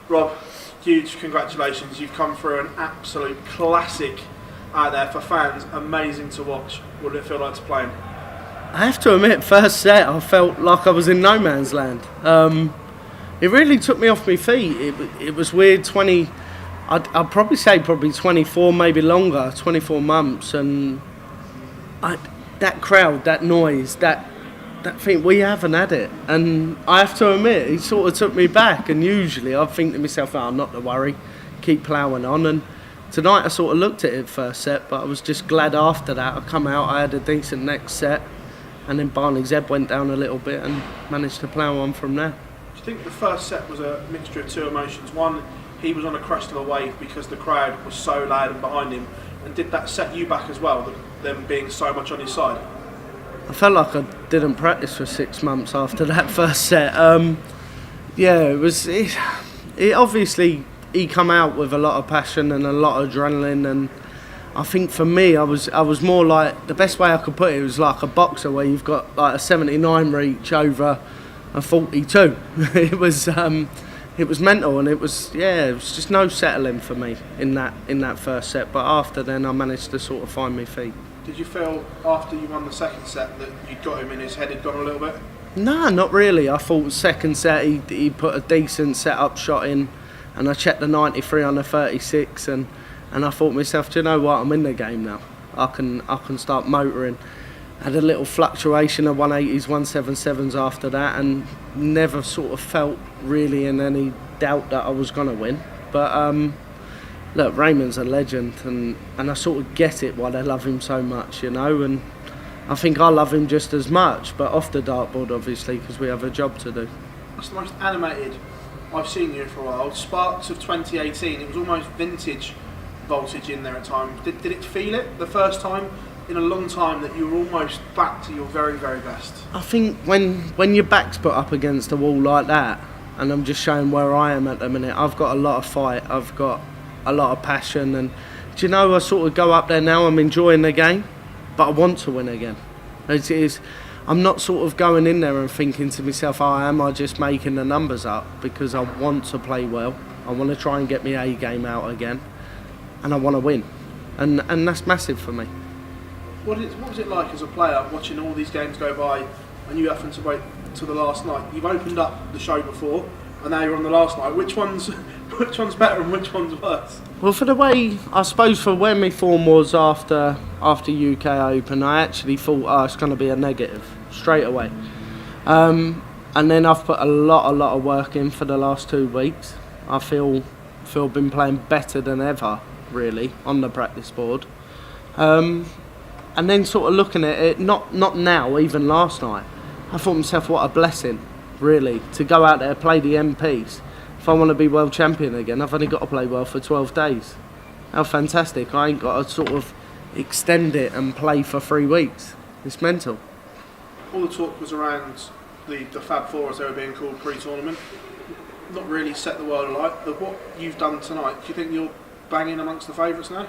Rob, huge congratulations. You've come through an absolute classic out there for fans. Amazing to watch. What did it feel like to play him? I have to admit, first set I felt like I was in no man's land. It really took me off my feet. It was weird. I'd probably say 24, maybe longer, 24 months, and that crowd, that noise, that thing, we haven't had it. And I have to admit, it sort of took me back. And usually I think to myself, oh, not to worry, keep ploughing on. And tonight I sort of looked at it first set, but I was just glad after that. I come out, I had a decent next set, and then Barney's head went down a little bit and managed to plough on from there. Do you think the first set was a mixture of two emotions? One, he was on a crest of a wave because the crowd was so loud and behind him, and did that set you back as well, them being so much on his side? I felt like I didn't practice for 6 months after that first set. It obviously, he come out with a lot of passion and a lot of adrenaline, and I think for me, I was more like, the best way I could put it was like a boxer where you've got like a 79 reach over a 42. It was mental, and it was just no settling for me in that first set. But after then, I managed to sort of find my feet. Did you feel after you won the second set that you'd got him in his head had gone a little bit? No, not really. I thought second set he put a decent set-up shot in, and I checked the 93 on the 36, and I thought to myself, do you know what, I'm in the game now. I can start motoring. Had a little fluctuation of 180s, 177s after that, and never sort of felt really in any doubt that I was going to win. But look, Raymond's a legend, and I sort of get it why they love him so much, you know, and I think I love him just as much, but off the dartboard, obviously, because we have a job to do. That's the most animated I've seen you for a while. Sparks of 2018, it was almost vintage voltage in there at times. Did it feel it the first time in a long time that you were almost back to your very, very best? I think when your back's put up against a wall like that, and I'm just showing where I am at the minute, I've got a lot of fight, I've got a lot of passion, and do you know, I sort of go up there now, I'm enjoying the game, but I want to win again. I'm not sort of going in there and thinking to myself, am I just making the numbers up? Because I want to play well, I want to try and get my A game out again, and I want to win, and that's massive for me. What was it like as a player watching all these games go by and you having to wait till the last night? You've opened up the show before and now you're on the last night. Which one's better and which one's worse? Well, for where my form was after UK Open, I actually thought it's going to be a negative straight away. And then I've put a lot of work in for the last 2 weeks. I feel I've been playing better than ever, really, on the practice board. And then sort of looking at it, not now, even last night, I thought to myself, what a blessing, really, to go out there, play the MPs. If I want to be world champion again, I've only got to play well for 12 days. How fantastic. I ain't got to sort of extend it and play for 3 weeks. It's mental. All the talk was around the Fab Four, as they were being called, pre-tournament. Not really set the world alight, but what you've done tonight, do you think you're banging amongst the favourites now?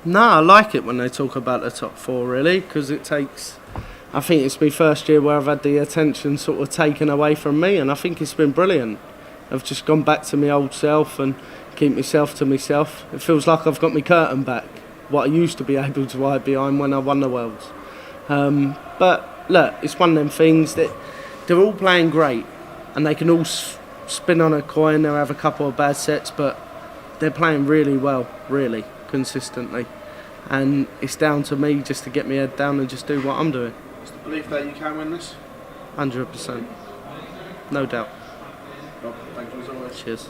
No, I like it when they talk about the top four, really, because I think it's my first year where I've had the attention sort of taken away from me, and I think it's been brilliant. I've just gone back to my old self and keep myself to myself. It feels like I've got my curtain back, what I used to be able to hide behind when I won the Worlds. But look, it's one of them things that they're all playing great, and they can all spin on a coin, they'll have a couple of bad sets, but they're playing really well, really, consistently. And it's down to me just to get my head down and just do what I'm doing. Is the belief that you can win this? 100%. No doubt. Rob, thank you as always. Cheers.